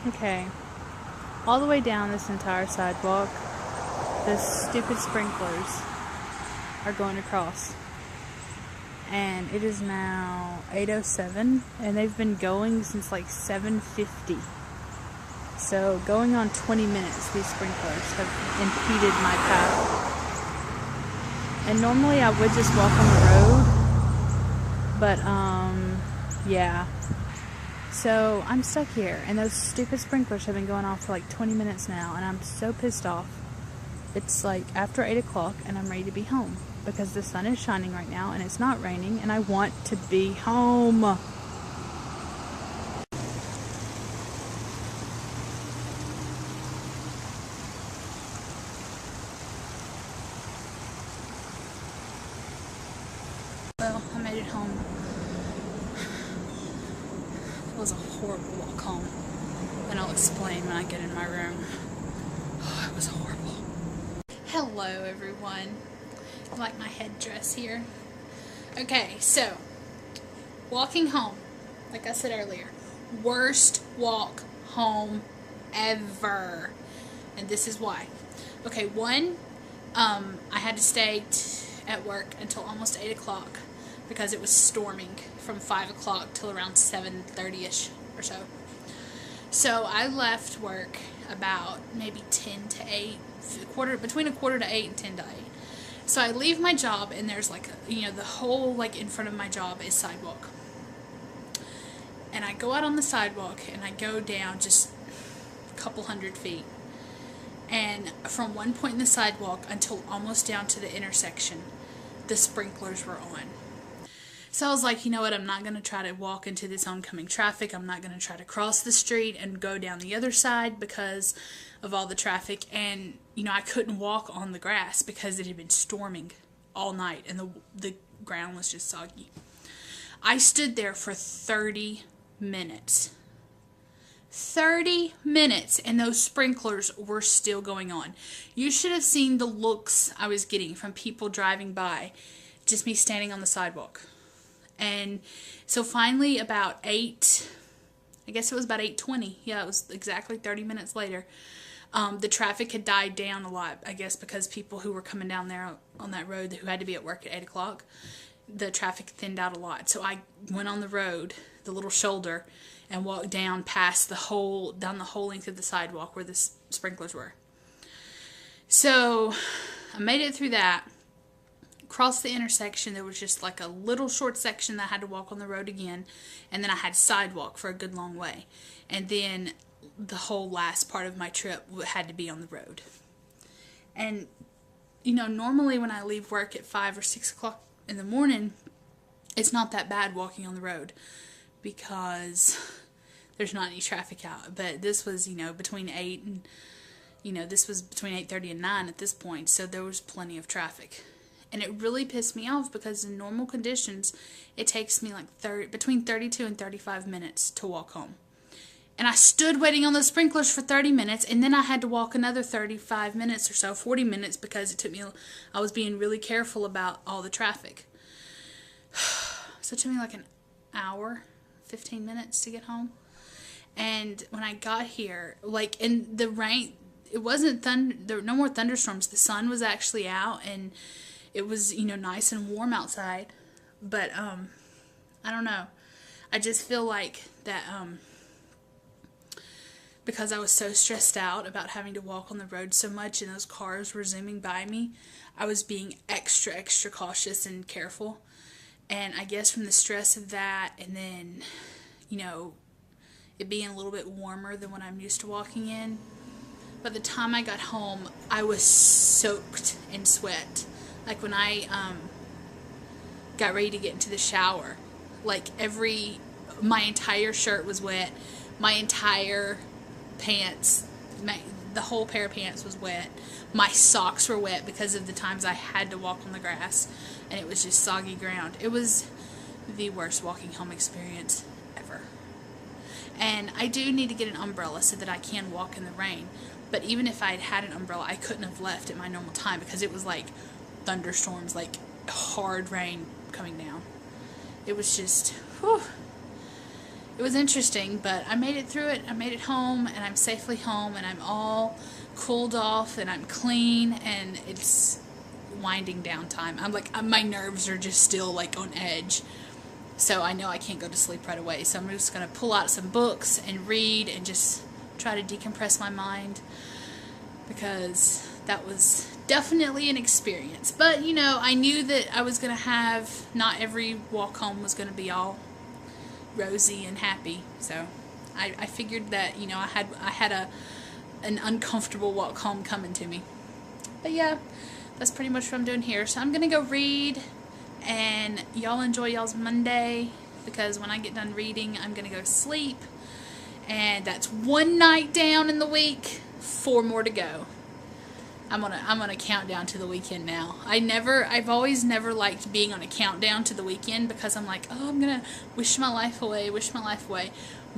Okay, all the way down this entire sidewalk, the stupid sprinklers are going across. And it is now 8:07, and they've been going since like 7:50. So going on 20 minutes, these sprinklers have impeded my path. And normally I would just walk on the road, but yeah. So I'm stuck here, and those stupid sprinklers have been going off for like 20 minutes now, and I'm so pissed off. It's like after 8 o'clock, and I'm ready to be home because the sun is shining right now, and it's not raining, and I want to be home. Well, I made it home. It was a horrible walk home, and I'll explain when I get in my room. Oh, it was horrible. Hello, everyone. I like my headdress here. Okay, so walking home, like I said earlier, worst walk home ever, and this is why. Okay, one, I had to stay at work until almost 8 o'clock because it was storming from 5 o'clock till around 7:30ish or so. So I left work about maybe 10 to 8, between a quarter to 8 and 10 to 8. So I leave my job, and there's like, the whole, like, in front of my job is sidewalk. And I go out on the sidewalk, and I go down just a couple hundred feet. And from one point in the sidewalk until almost down to the intersection, the sprinklers were on. So I was like, you know what, I'm not going to try to walk into this oncoming traffic. I'm not going to try to cross the street and go down the other side because of all the traffic. And, I couldn't walk on the grass because it had been storming all night and the ground was just soggy. I stood there for 30 minutes. 30 minutes, and those sprinklers were still going on. You should have seen the looks I was getting from people driving by, just me standing on the sidewalk. And so finally about 8, I guess it was about 8:20. Yeah, it was exactly 30 minutes later. The traffic had died down a lot, I guess, because people who were coming down there on that road who had to be at work at 8 o'clock, the traffic thinned out a lot. So I went on the road, the little shoulder, and walked down past down the whole length of the sidewalk where the sprinklers were. So I made it through that. Across the intersection, there was just like a little short section that I had to walk on the road again, and then I had sidewalk for a good long way. And then the whole last part of my trip had to be on the road. And, normally when I leave work at 5 or 6 o'clock in the morning, it's not that bad walking on the road because there's not any traffic out. But this was, between 8 and, this was between 8:30 and 9 at this point, so there was plenty of traffic. And it really pissed me off because in normal conditions, it takes me like between 32 and 35 minutes to walk home. And I stood waiting on the sprinklers for 30 minutes, and then I had to walk another 35 minutes or so, 40 minutes, because I was being really careful about all the traffic. So it took me like an hour, 15 minutes to get home. And when I got here, like in the rain, it wasn't there were no more thunderstorms. The sun was actually out, and it was, nice and warm outside. But, I don't know. I just feel like that, because I was so stressed out about having to walk on the road so much and those cars were zooming by me, I was being extra, extra cautious and careful. And I guess from the stress of that, and then, it being a little bit warmer than what I'm used to walking in, by the time I got home, I was soaked in sweat. Like when I got ready to get into the shower, like my entire shirt was wet, my entire pants, the whole pair of pants was wet, my socks were wet because of the times I had to walk on the grass, and it was just soggy ground. It was the worst walking home experience ever. And I do need to get an umbrella so that I can walk in the rain, but even if I had had an umbrella, I couldn't have left at my normal time because it was like thunderstorms, like hard rain coming down. It was just, whew. it was interesting, but I made it through it. I made it home, and I'm safely home, and I'm all cooled off, and I'm clean, and it's winding down time. I'm like, my nerves are just still like on edge. So I know I can't go to sleep right away. So I'm just going to pull out some books and read and just try to decompress my mind, because that was definitely an experience. But, you know, I knew that I was going to have, not every walk home was going to be all rosy and happy. So I figured that, you know, I had an uncomfortable walk home coming to me. But yeah, that's pretty much what I'm doing here. So I'm going to go read, and y'all enjoy y'all's Monday, because when I get done reading, I'm going to go to sleep. And that's one night down in the week, 4 more to go. I'm on a countdown to the weekend now. I've always never liked being on a countdown to the weekend, because I'm like, oh, I'm going to wish my life away.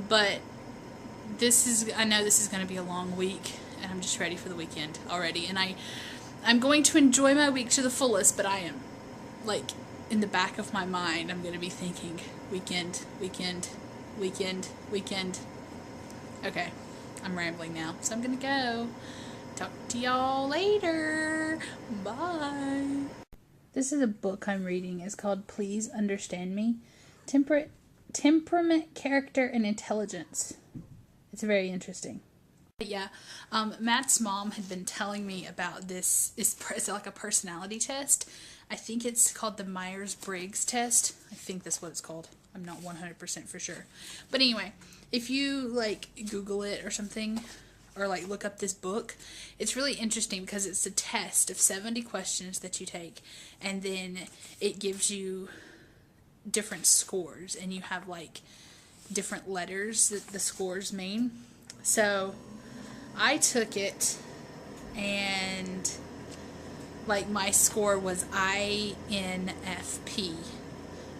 But I know this is going to be a long week, and I'm just ready for the weekend already. And I'm going to enjoy my week to the fullest, but I am, like, in the back of my mind, I'm going to be thinking, weekend. Okay, I'm rambling now, so I'm going to go. Talk to y'all later. Bye. This is a book I'm reading. It's called Please Understand Me. Temperament, Character, and Intelligence. It's very interesting. Yeah, Matt's mom had been telling me about this. It's like a personality test. I think it's called the Myers-Briggs test. I think that's what it's called. I'm not 100% for sure. But anyway, if you like Google it or something, or like look up this book, it's really interesting, because it's a test of 70 questions that you take, and then it gives you different scores, and you have like different letters that the scores mean. So I took it, and like my score was INFP,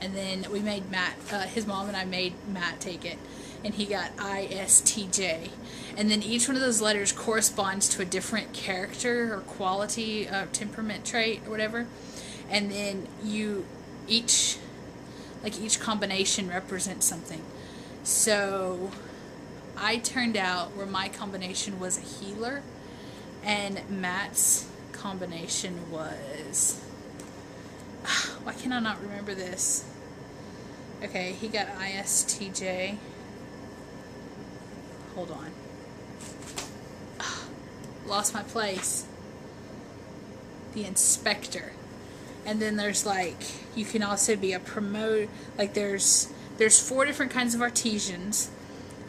and then we made Matt, his mom and I made Matt take it, and he got ISTJ, and then each one of those letters corresponds to a different character or quality, temperament trait or whatever, and then each combination represents something. So I turned out where my combination was a healer, and Matt's combination was, why can I not remember this? Okay, he got ISTJ. Hold on. Lost my place. The inspector. And then there's like, you can also be a promote, like there's 4 different kinds of artisans,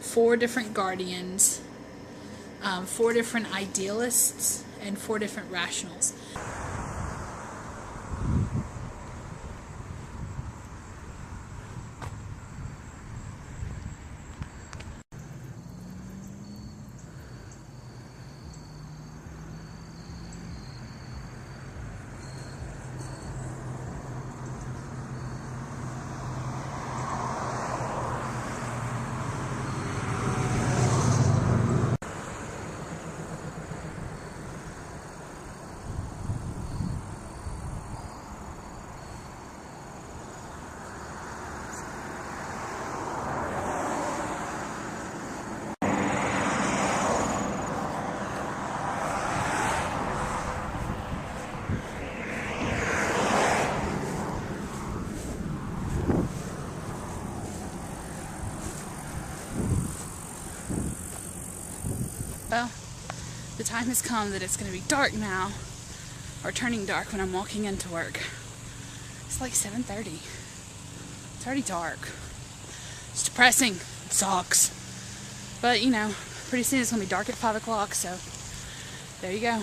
4 different guardians, 4 different idealists, and 4 different rationals. Well, the time has come that it's going to be dark now, or turning dark when I'm walking into work. It's like 7:30. It's already dark. It's depressing. It sucks. But, you know, pretty soon it's going to be dark at 5 o'clock, so there you go.